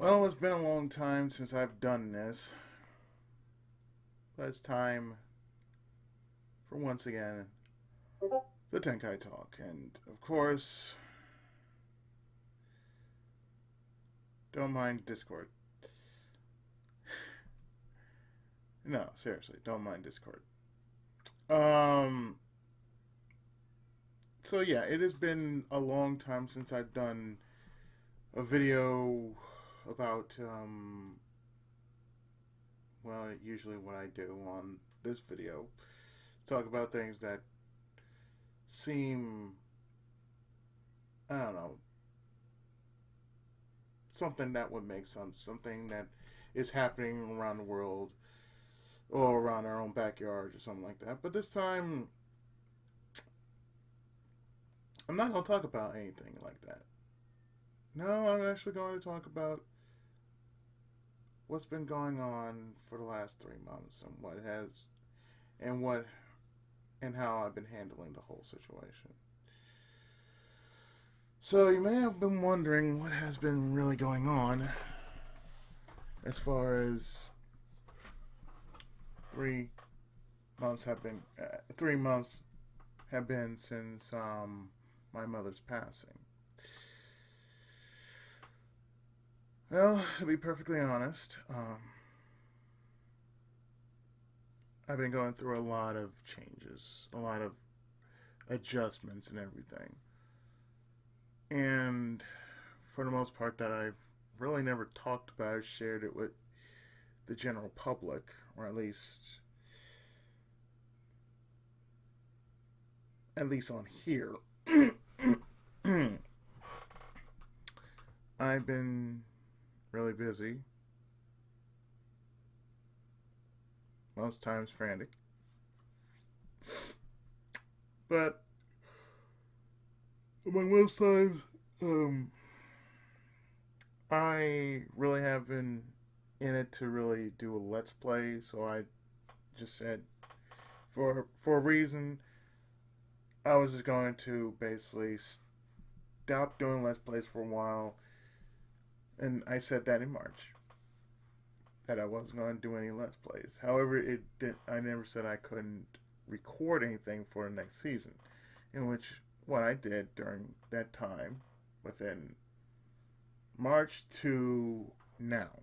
Well, it's been a long time since I've done this, but it's time for once again the Tenkai talk. And of course, don't mind Discord. No, seriously, don't mind Discord. Um, so yeah, it has been a long time since I've done a video about, well, usually what I do on this video. Talk about things that seem, I don't know, something that would make sense, something that is happening around the world or around our own backyards or something like that. But this time, I'm not going to talk about anything like that. No, I'm actually going to talk about what's been going on for the last 3 months and and what and how I've been handling the whole situation. So you may have been wondering what has been really going on as far as 3 months have been 3 months have been since my mother's passing. Well, to be perfectly honest, I've been going through a lot of changes, a lot of adjustments and everything. And for the most part, that I've really never talked about, shared it with the general public, or at least on here. I've been really busy, most times frantic, but among most times, I really have been in it to really do a let's play. So I just said, for a reason, I was just going to basically stop doing let's plays for a while, and I said that in March that I wasn't going to do any let's plays. However, I never said I couldn't record anything for the next season, in which what I did during that time, within March to now,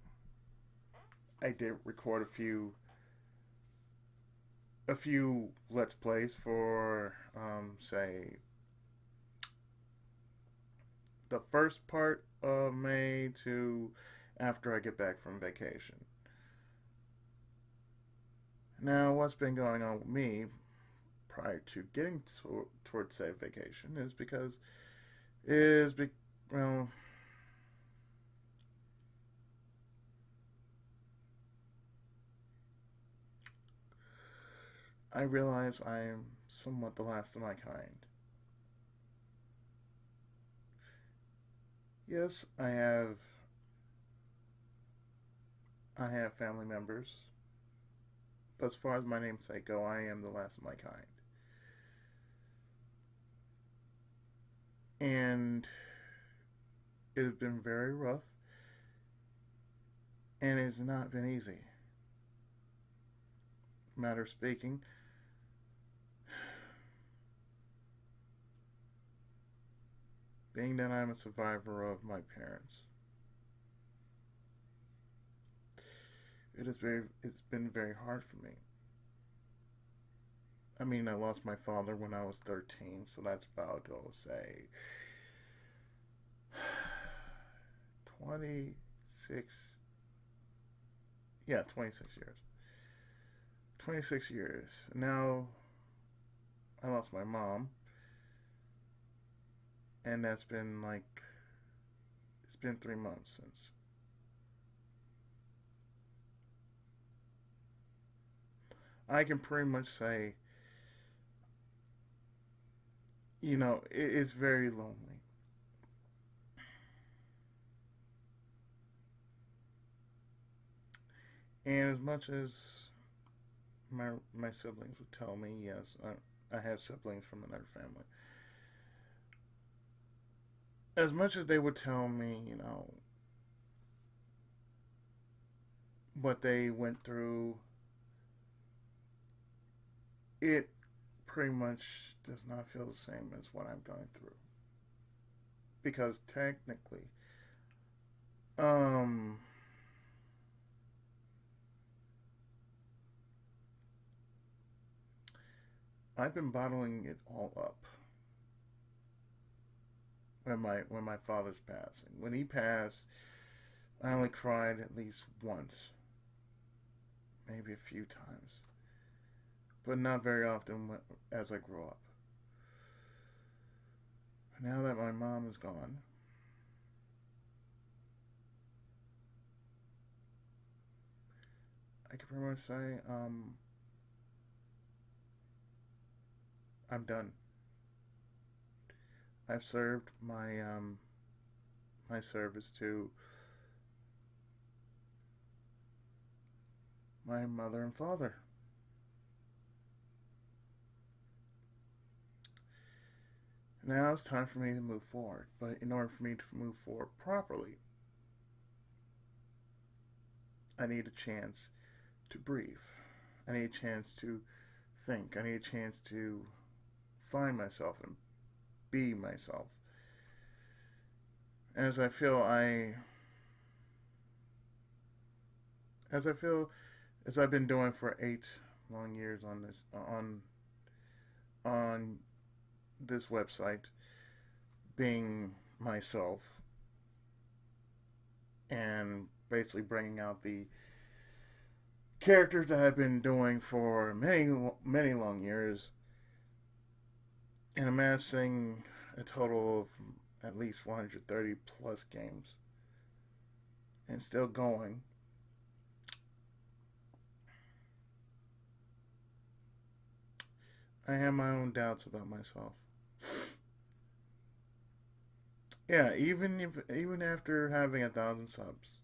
I did record a few let's plays for say the first part of May to after I get back from vacation. Now, what's been going on with me prior to getting towards say vacation is well, I realize I am somewhat the last of my kind. Yes, I have family members, but as far as my namesake go, I am the last of my kind. And it has been very rough, and it has not been easy. Matter of speaking, being that I'm a survivor of my parents, it's been very hard for me. I mean, I lost my father when I was 13, so that's about, say, 26, yeah, 26 years. 26 years. Now, I lost my mom, and it's been 3 months since. I can pretty much say, it's very lonely. And as much as my siblings would tell me, yes, I have siblings from another family. As much as they would tell me, what they went through, it pretty much does not feel the same as what I'm going through. Because technically, um, I've been bottling it all up when my father's passing. When he passed, I only cried at least once, maybe a few times, but not very often as I grew up. Now that my mom is gone, I can pretty much say I'm done. I've served my service to my mother and father. Now it's time for me to move forward. But in order for me to move forward properly, I need a chance to breathe. I need a chance to think. I need a chance to find myself and be myself. As I feel I as I feel as I've been doing for 8 long years on this website, being myself and basically bringing out the characters that I've been doing for many long years and amassing a total of at least 130 plus games and still going. I have my own doubts about myself. Yeah, even after having 1,000 subs,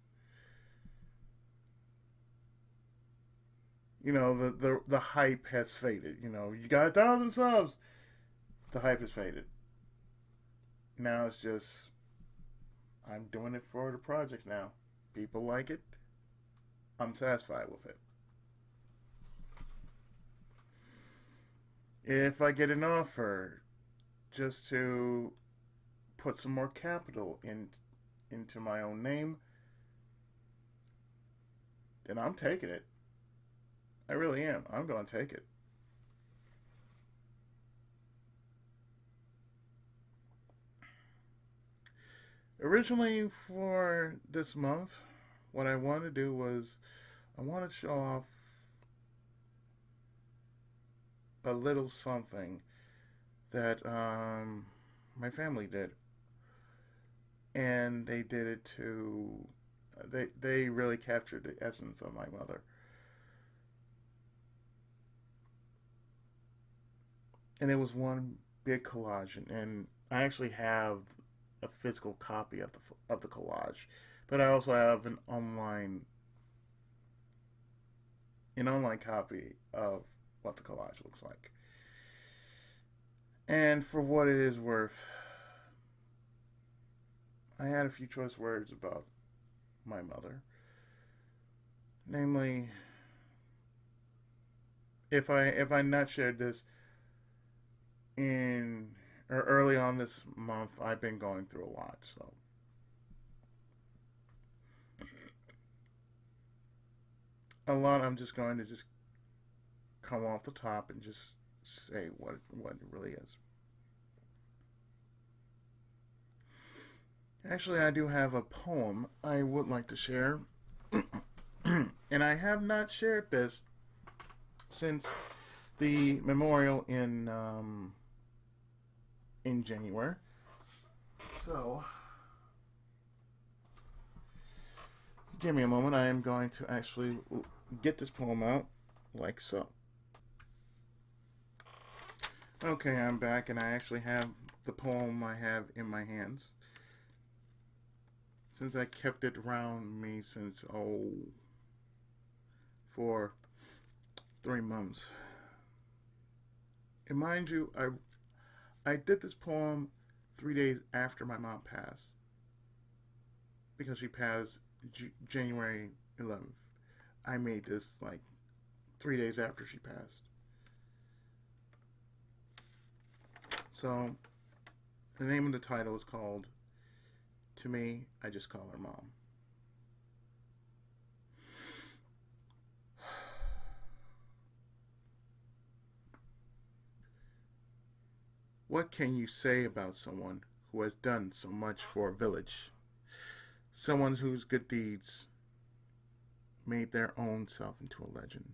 the hype has faded. You got 1,000 subs, the hype has faded. Now it's just I'm doing it for the project now. People like it. I'm satisfied with it. If I get an offer just to put some more capital into my own name, then I'm taking it. I really am. I'm going to take it. Originally, for this month, what I wanted to do was I wanted to show off a little something that my family did, and they did it to they really captured the essence of my mother, and it was one big collage, and I actually have a physical copy of the collage, but I also have an online copy of what the collage looks like. And for what it is worth, I had a few choice words about my mother. Namely, if I not shared this in or early on this month, I've been going through a lot. So a lot. I'm just going to just come off the top and just say what it really is. Actually, I do have a poem I would like to share, and I have not shared this since the memorial in January. So, give me a moment. I am going to actually get this poem out like so. Okay, I'm back, and I actually have the poem I have in my hands. Since I kept it around me since, for 3 months. And mind you, I did this poem 3 days after my mom passed, because she passed January 11th. I made this like 3 days after she passed. So the name of the title is called To Me, I Just Call Her Mom. What can you say about someone who has done so much for a village? Someone whose good deeds made their own self into a legend.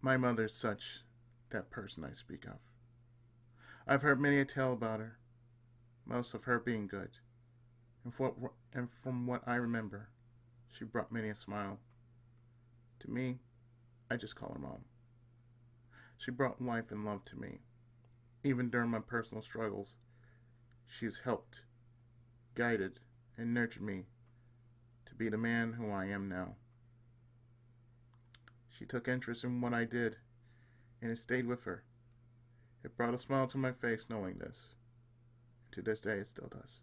My mother's such that person I speak of. I've heard many a tale about her, most of her being good. And from what I remember, she brought many a smile. To me, I just call her mom. She brought life and love to me. Even during my personal struggles, she has helped, guided, and nurtured me to be the man who I am now. She took interest in what I did, and it stayed with her. It brought a smile to my face knowing this. And to this day, it still does.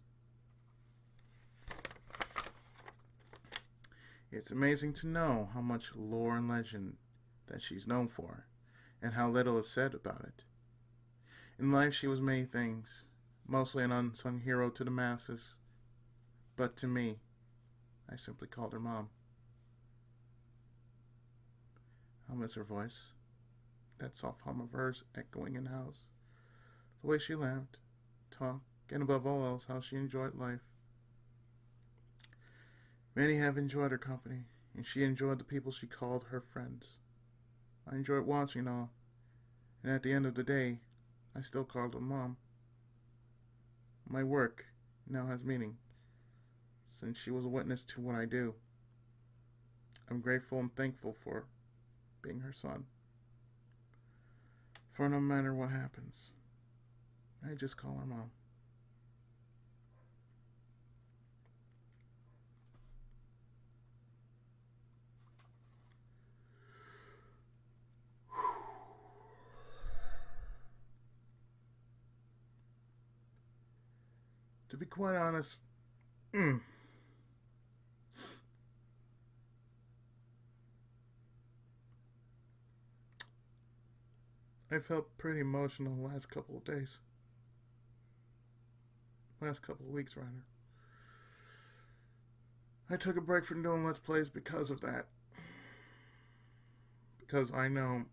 It's amazing to know how much lore and legend that she's known for, and how little is said about it. In life, she was many things, mostly an unsung hero to the masses. But to me, I simply called her mom. I'll miss her voice, that soft hum of hers echoing in the house, the way she laughed, talked, and above all else, how she enjoyed life. Many have enjoyed her company, and she enjoyed the people she called her friends. I enjoyed watching all, and at the end of the day, I still called her mom. My work now has meaning, since she was a witness to what I do. I'm grateful and thankful for being her son. For no matter what happens, I just call her mom. To be quite honest, I felt pretty emotional the last couple of days. Last couple of weeks, rather. I took a break from doing Let's Plays because of that. Because I know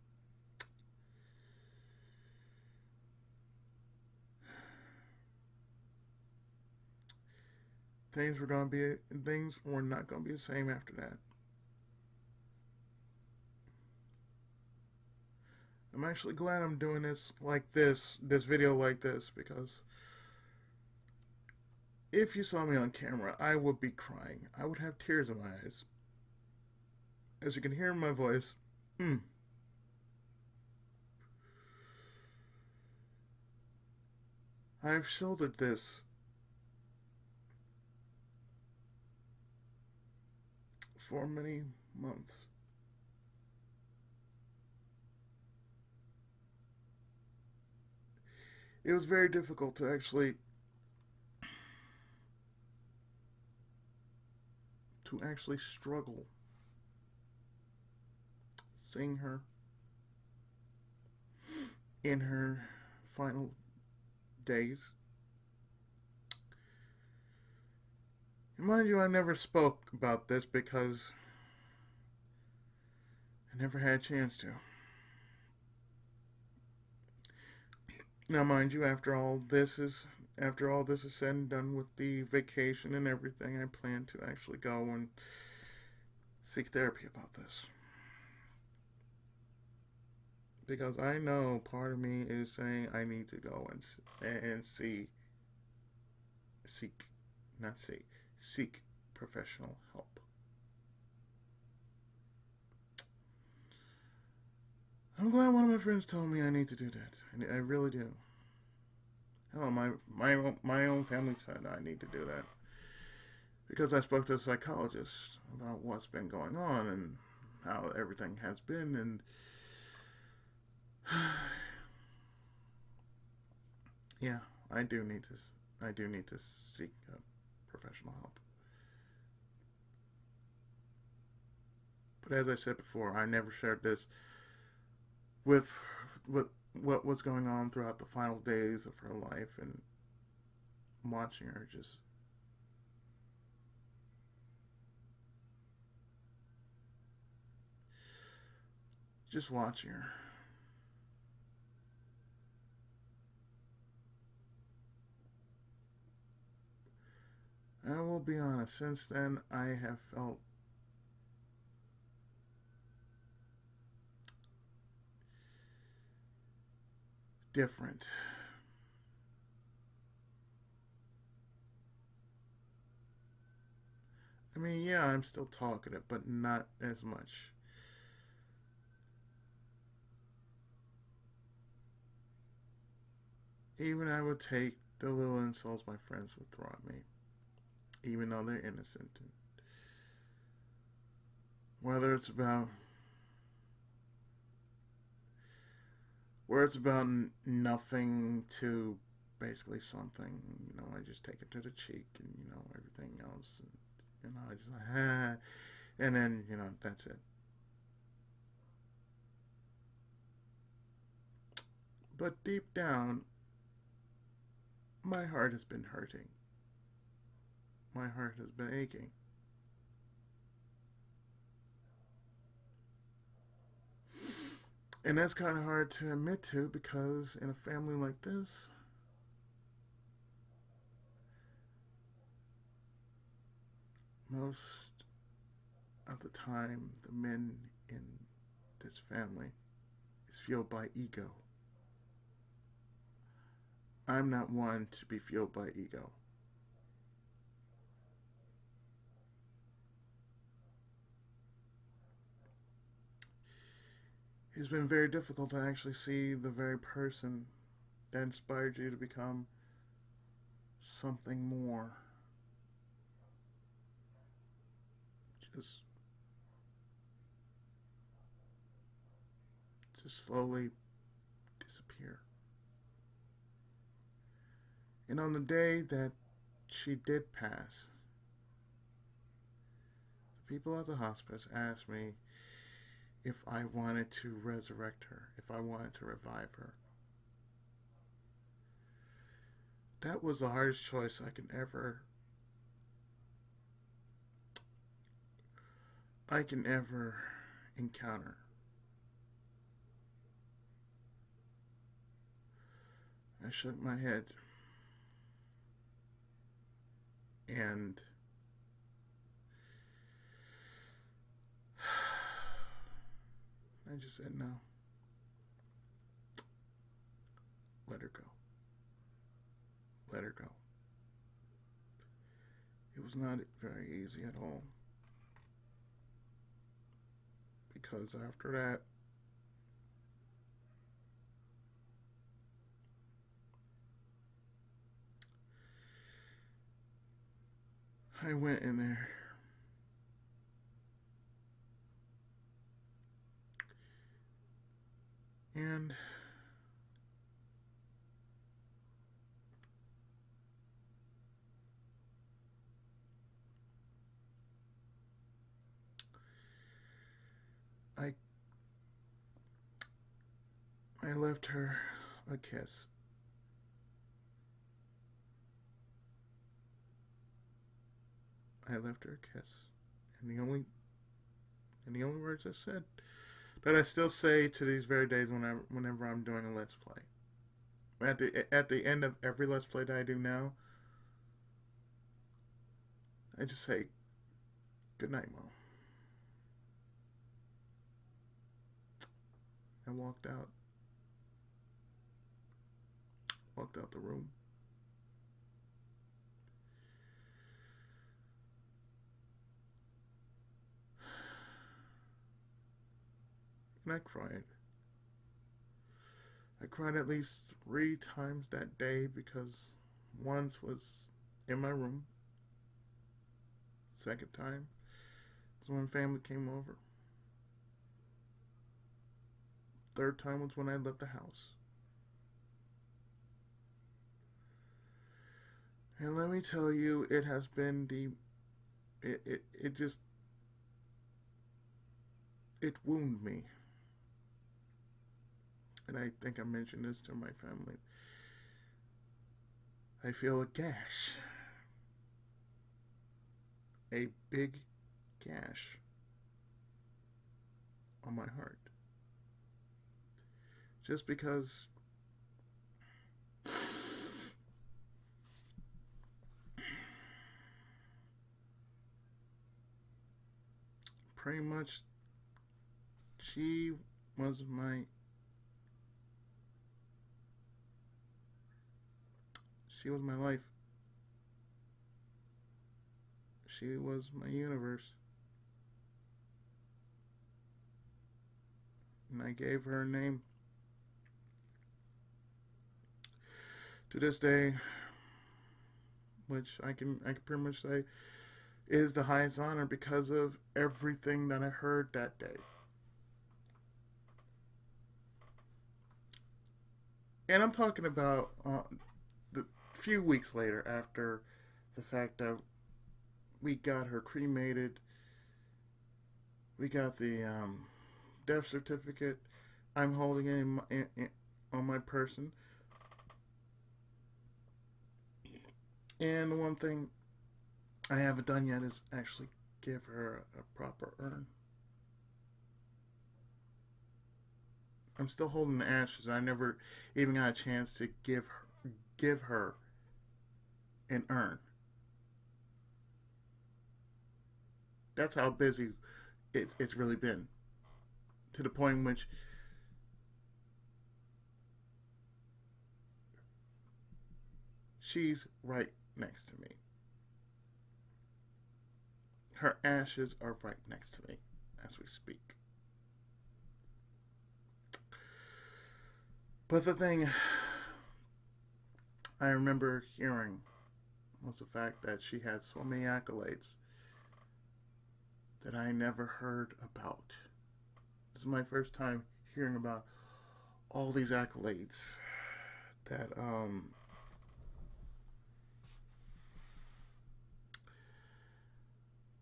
things were not gonna be the same after that. I'm actually glad I'm doing this video like this, because if you saw me on camera, I would be crying. I would have tears in my eyes. As you can hear in my voice, I've shouldered this for many months. It was very difficult to actually struggle seeing her in her final days. And mind you, I never spoke about this because I never had a chance to. Now, mind you, after all this is said and done with the vacation and everything, I plan to actually go and seek therapy about this. Because I know part of me is saying I need to go and seek professional help. I'm glad one of my friends told me I need to do that. I really do. Hell, my own family said I need to do that. Because I spoke to a psychologist about what's been going on and how everything has been, and yeah, I do need to seek professional help. But as I said before, I never shared this with what was going on throughout the final days of her life, and watching her just watching her. And I will be honest, since then I have felt different. I mean, yeah, I'm still talkative, but not as much. Even I would take the little insults my friends would throw at me, even though they're innocent. And whether it's about where it's about nothing to basically something, I just take it to the cheek, and everything else, and I just like, ah, and then that's it. But deep down, my heart has been hurting. My heart has been aching. And that's kind of hard to admit to, because in a family like this, most of the time, the men in this family is fueled by ego. I'm not one to be fueled by ego. It's been very difficult to actually see the very person that inspired you to become something more. Just, just slowly disappear. And on the day that she did pass, the people at the hospice asked me if I wanted to resurrect her, if I wanted to revive her. That was the hardest choice I can ever encounter. I shook my head, and I just said no. Let her go. Let her go. It was not very easy at all, because after that, I went in there and I I left her a kiss. I left her a kiss. And the only words I said, that I still say to these very days whenever I'm doing a let's play. At the end of every let's play that I do now, I just say, "Good night, Mom." I walked out the room. And I cried. I cried at least 3 times that day, because once was in my room. Second time was when family came over. Third time was when I left the house. And let me tell you, it has been it just it wounded me. And I think I mentioned this to my family. I feel a gash, a big gash on my heart. Just because pretty much she was my she was my life. She was my universe. And I gave her a name. To this day, which I can pretty much say is the highest honor because of everything that I heard that day. And I'm talking about the few weeks later, after the fact that we got her cremated, we got the death certificate. I'm holding it on my person. And the one thing I haven't done yet is actually give her a proper urn. I'm still holding the ashes. I never even got a chance to give her an urn. That's how busy it's really been. To the point in which she's right next to me. Her ashes are right next to me as we speak. But the thing I remember hearing was the fact that she had so many accolades that I never heard about. This is my first time hearing about all these accolades that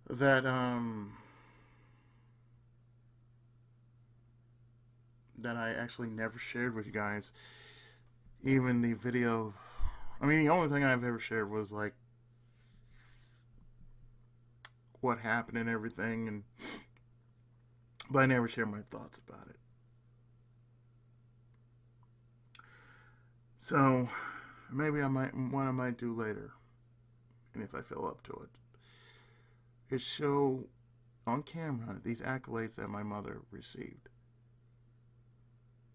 that that I actually never shared with you guys. Even the video, I mean, the only thing I've ever shared was like what happened and everything, and but I never shared my thoughts about it. So maybe what I might do later, and if I feel up to it, is show on camera these accolades that my mother received,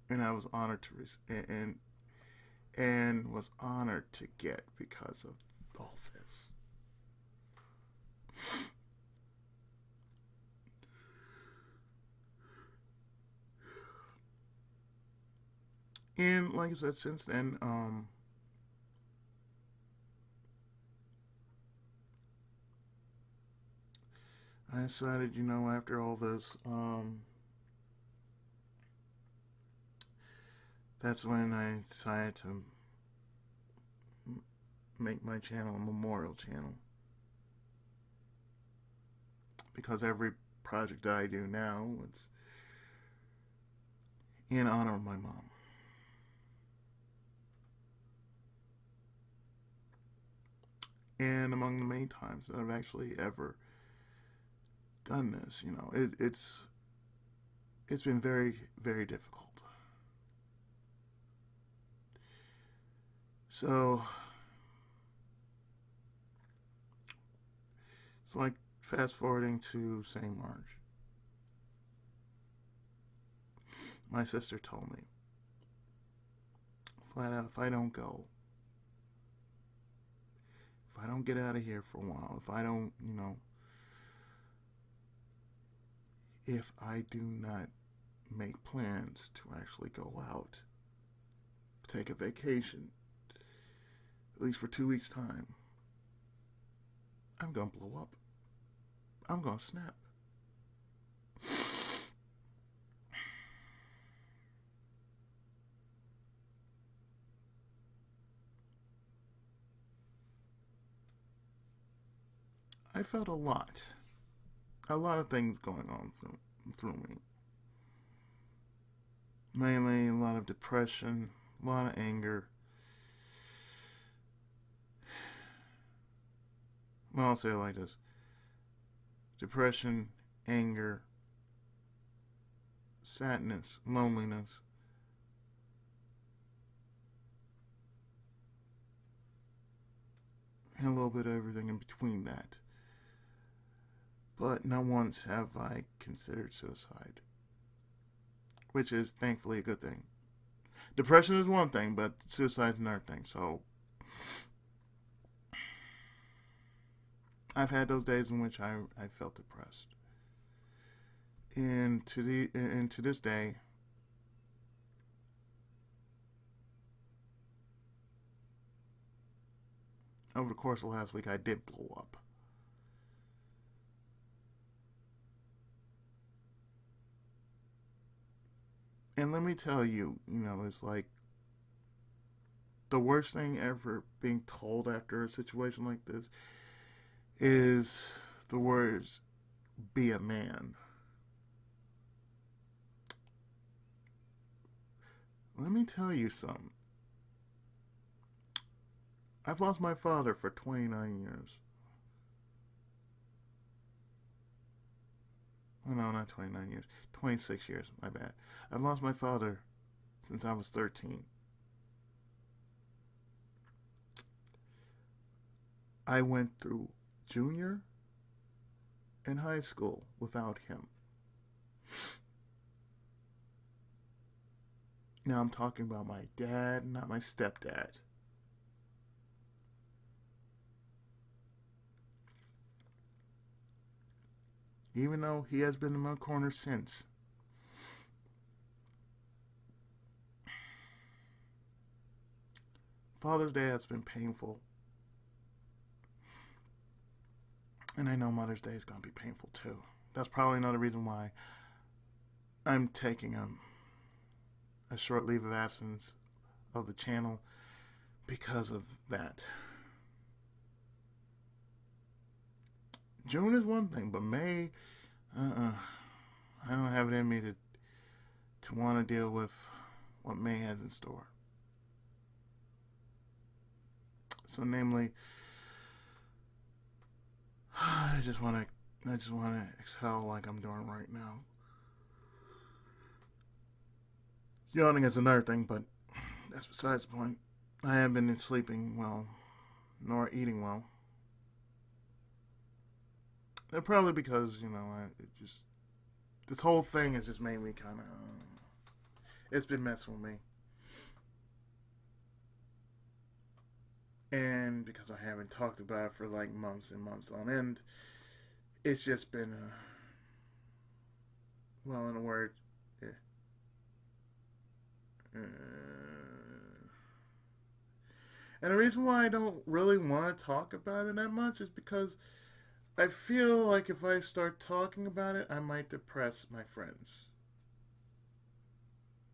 and I was honored to and was honored to get because of all this. And like I said, since then, I decided, after all this, that's when I decided to make my channel a memorial channel. Because every project that I do now is in honor of my mom. And among the many times that I've actually ever done this, it's been very, very difficult. So it's like fast forwarding to St. March. My sister told me, flat out, if I don't go, if I don't get out of here for a while, if I don't, if I do not make plans to actually go out, take a vacation, at least for 2 weeks' time, I'm gonna blow up. I'm gonna snap. I felt a lot of things going on through me. Mainly a lot of depression, a lot of anger. Well, I'll say it like this: depression, anger, sadness, loneliness, and a little bit of everything in between that. But not once have I considered suicide, which is thankfully a good thing. Depression is one thing, but suicide is another thing. So I've had those days in which I felt depressed. And to this day, over the course of last week, I did blow up. And let me tell you, it's like the worst thing ever being told after a situation like this is the words, be a man. Let me tell you something. I've lost my father for 29 years. Oh, no, not 29 years. 26 years, my bad. I've lost my father since I was 13. I went through junior and high school without him. Now I'm talking about my dad, not my stepdad. Even though he has been in my corner since. Father's Day has been painful. And I know Mother's Day is going to be painful too. That's probably another reason why I'm taking a short leave of absence of the channel, because of that. June is one thing, but May, I don't have it in me to want to deal with what May has in store. So, namely, I just want to exhale like I'm doing right now. Yawning is another thing, but that's besides the point. I haven't been sleeping well, nor eating well. And probably because, this whole thing has just made me kind of, it's been messing with me. And because I haven't talked about it for like months and months on end, it's just been, well, in a word, yeah. And the reason why I don't really want to talk about it that much is because I feel like if I start talking about it, I might depress my friends.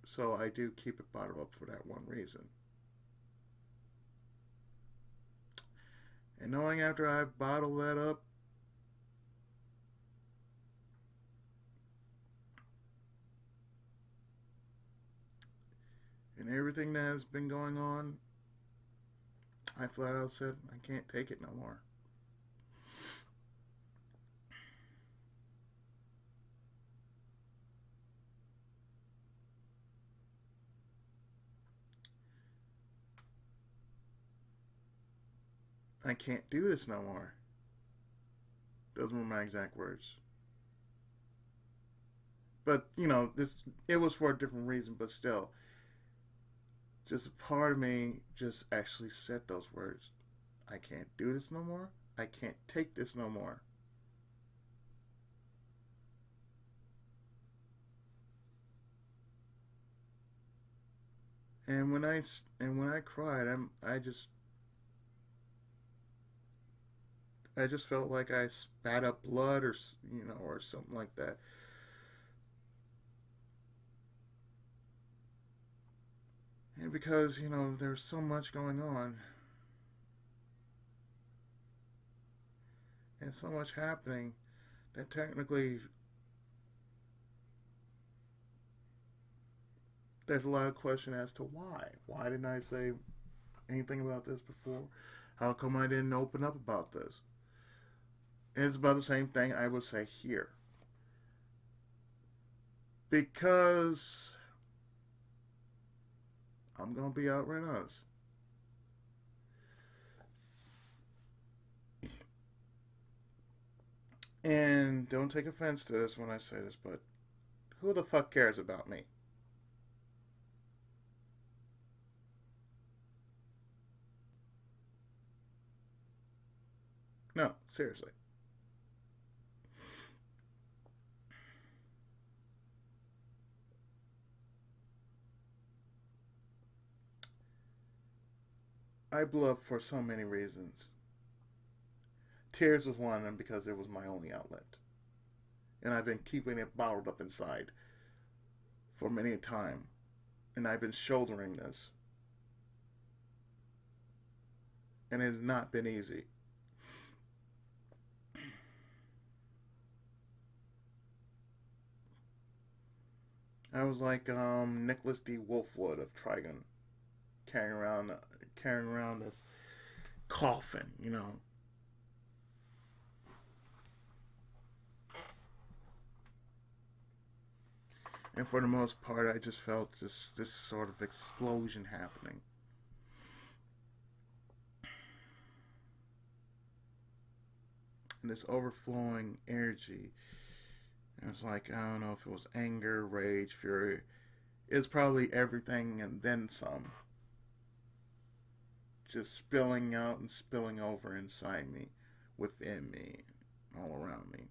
So I do keep it bottled up for that one reason. And knowing after I bottle that up, and everything that has been going on, I flat out said, I can't take it no more. I can't do this no more. Those were my exact words. But, it was for a different reason, but still. Just a part of me just actually said those words. I can't do this no more. I can't take this no more. And when I cried, I just felt like I spat up blood or something like that. And because, there's so much going on and so much happening that technically there's a lot of question as to why. Why didn't I say anything about this before? How come I didn't open up about this? And it's about the same thing I would say here. Because I'm going to be outright honest. And don't take offense to this when I say this, but who the fuck cares about me? No, seriously. I blew up for so many reasons. Tears was one of them because it was my only outlet. And I've been keeping it bottled up inside for many a time. And I've been shouldering this. And it has not been easy. I was like Nicholas D. Wolfwood of Trigon, carrying around this coffin, you know. And for the most part, I just felt this sort of explosion happening. And this overflowing energy. And it's like, I don't know if it was anger, rage, fury. It's probably everything and then some. Just spilling out and spilling over inside me, within me, all around me.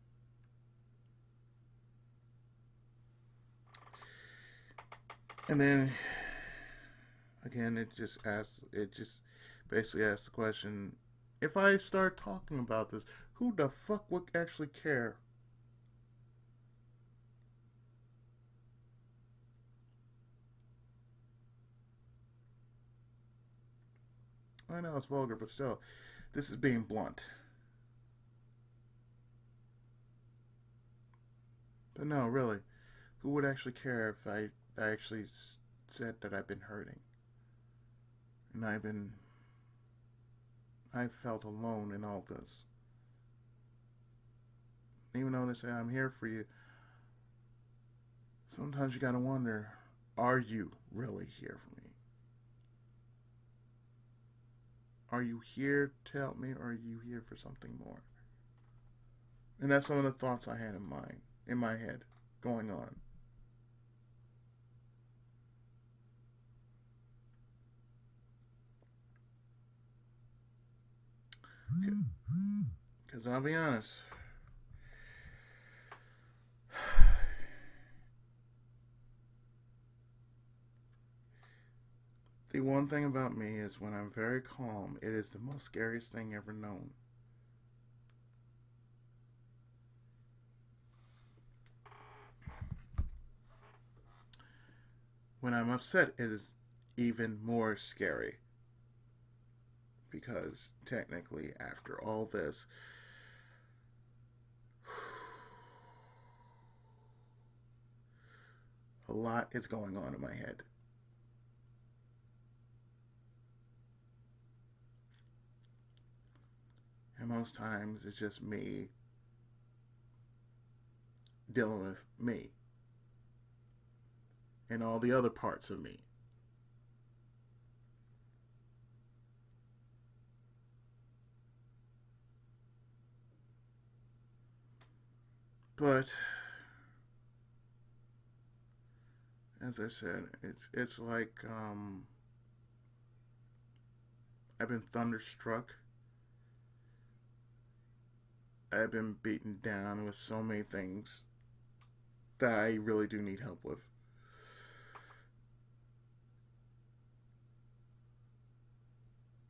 And then again, it just basically asks the question: if I start talking about this, who the fuck would actually care? I know it's vulgar, but still, this is being blunt. But no, really, who would actually care if I actually said that I've been hurting and I felt alone in all this. Even though they say I'm here for you, sometimes you gotta wonder, are you really here for me? Are you here to help me, or are you here for something more? And that's some of the thoughts I had in my head, going on. Because I'll be honest, the one thing about me is when I'm very calm, it is the most scariest thing ever known. When I'm upset, it is even more scary. Because technically, after all this, a lot is going on in my head. And most times it's just me dealing with me and all the other parts of me. But as I said, it's like I've been thunderstruck. I've been beaten down with so many things that I really do need help with.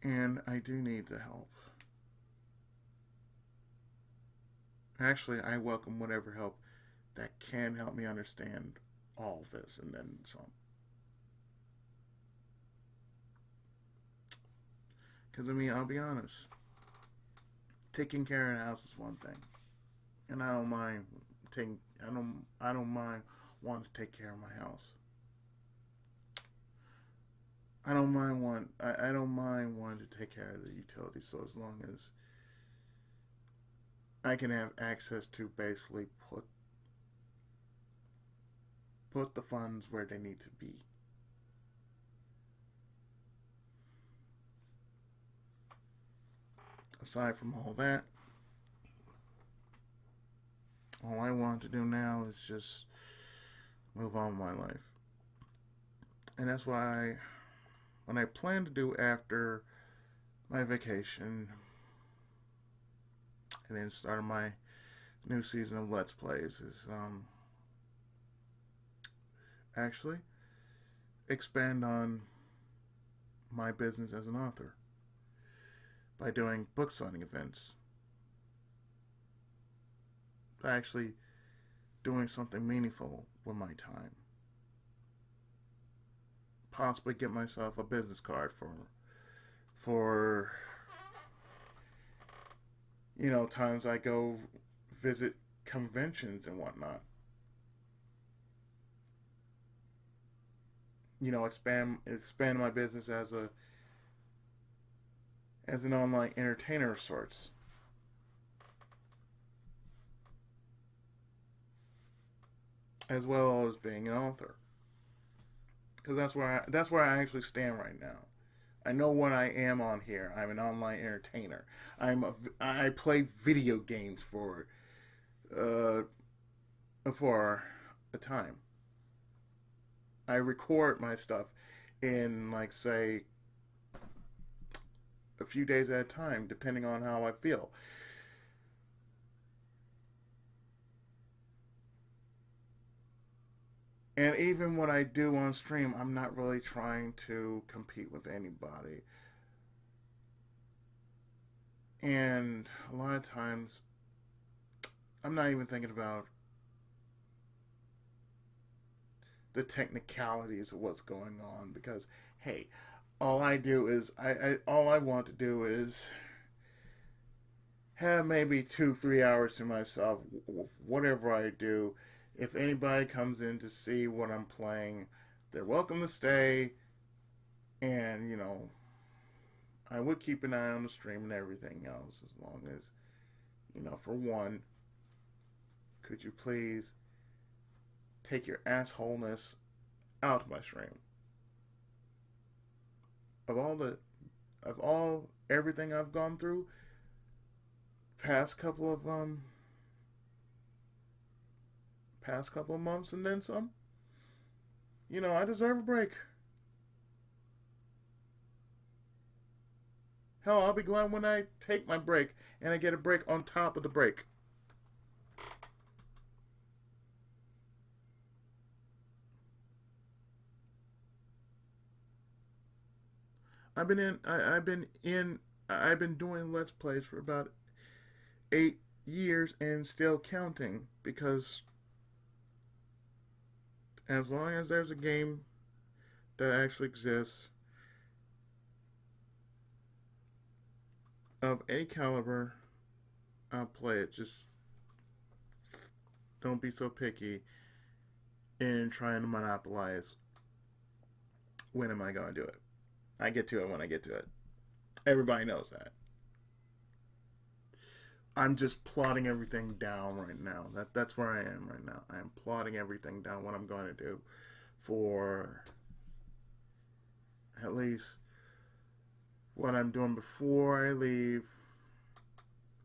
And I do need the help. Actually, I welcome whatever help that can help me understand all this and then some. Because I mean, I'll be honest. Taking care of the house is one thing, and I don't mind taking. I don't mind wanting to take care of my house. I don't mind wanting to take care of the utilities. So as long as I can have access to basically put the funds where they need to be. Aside from all that, all I want to do now is just move on with my life. And that's why what I plan to do after my vacation and then start my new season of Let's Plays is actually expand on my business as an author by doing book signing events, by actually doing something meaningful with my time. Possibly get myself a business card for times I go visit conventions and whatnot. Expand my business as an online entertainer of sorts, as well as being an author. Because that's where I actually stand right now. I know what I am on here. I'm an online entertainer. I play video games uh, for a time. I record my stuff in, like, say, a few days at a time, depending on how I feel. And even what I do on stream, I'm not really trying to compete with anybody. And a lot of times, I'm not even thinking about the technicalities of what's going on because, hey, all I do is all I want to do is have maybe 2-3 hours to myself. Whatever I do, if anybody comes in to see what I'm playing, they're welcome to stay. And I would keep an eye on the stream and everything else, as long as for one, could you please take your assholeness out of my stream? Of all everything I've gone through, past couple of months and then some, I deserve a break. Hell, I'll be glad when I take my break and I get a break on top of the break. I've been doing Let's Plays for about 8 years and still counting, because as long as there's a game that actually exists of any caliber, I'll play it. Just don't be so picky in trying to monopolize when am I going to do it. I get to it when I get to it. Everybody knows that. I'm just plotting everything down right now. That's where I am right now. I am plotting everything down, what I'm going to do for at least what I'm doing before I leave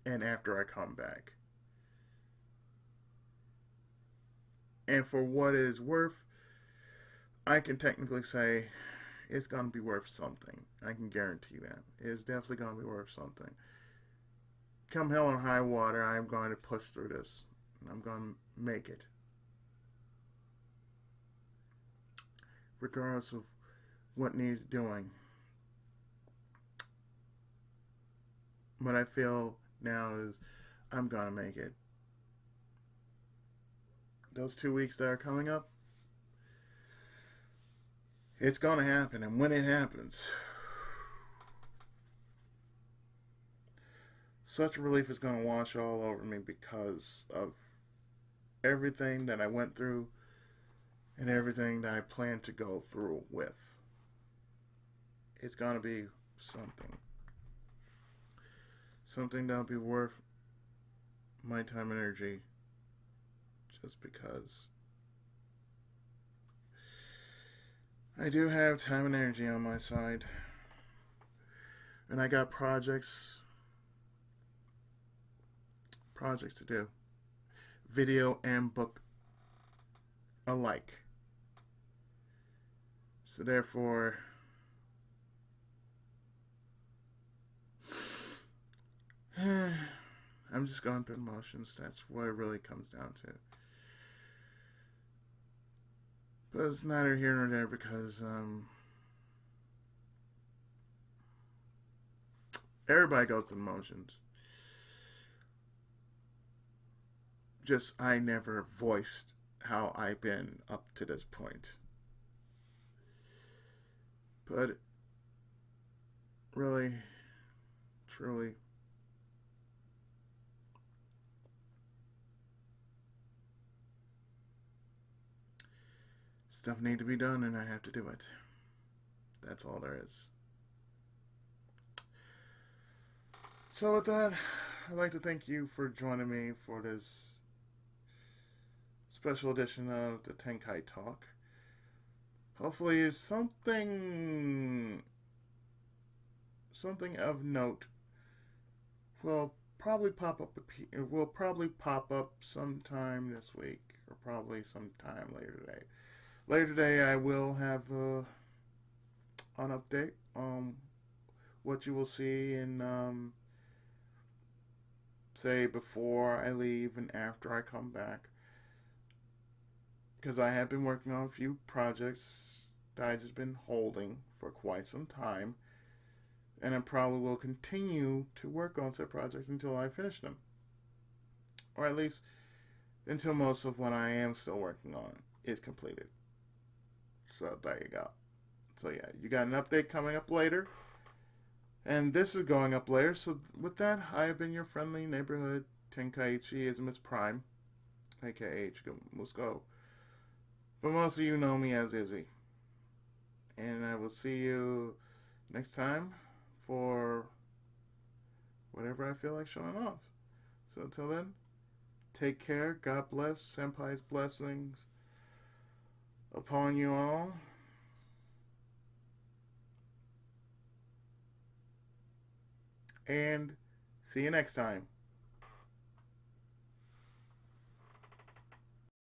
and after I come back. And for what it is worth, I can technically say it's going to be worth something. I can guarantee that. It's definitely going to be worth something. Come hell or high water, I'm going to push through this. I'm going to make it. Regardless of what needs doing. What I feel now is I'm going to make it. Those 2 weeks that are coming up, it's going to happen. And when it happens, such relief is going to wash all over me because of everything that I went through and everything that I plan to go through with. it's gonna be something. Something that'll be worth my time and energy just because I do have time and energy on my side. And I got projects to do. Video and book alike. So therefore, I'm just going through the motions. That's what it really comes down to. But it's neither here nor there because everybody goes through the motions. Just I never voiced how I've been up to this point. But really, truly, stuff need to be done and I have to do it. That's all there is. So with that, I'd like to thank you for joining me for this special edition of the Tenkai Talk. Hopefully it's something of note will probably pop up sometime this week or probably sometime later today. Later today I will have an update on what you will see in say before I leave and after I come back. Because I have been working on a few projects that I've just been holding for quite some time. And I probably will continue to work on said projects until I finish them. Or at least until most of what I am still working on is completed. So there you go. So yeah, you got an update coming up later. And this is going up later. So with that, I have been your friendly neighborhood Tenkaichi Miss Prime. aka Ichigo Musco. But most of you know me as Izzy. And I will see you next time for whatever I feel like showing off. So until then, take care. God bless. Senpai's blessings upon you all. And see you next time.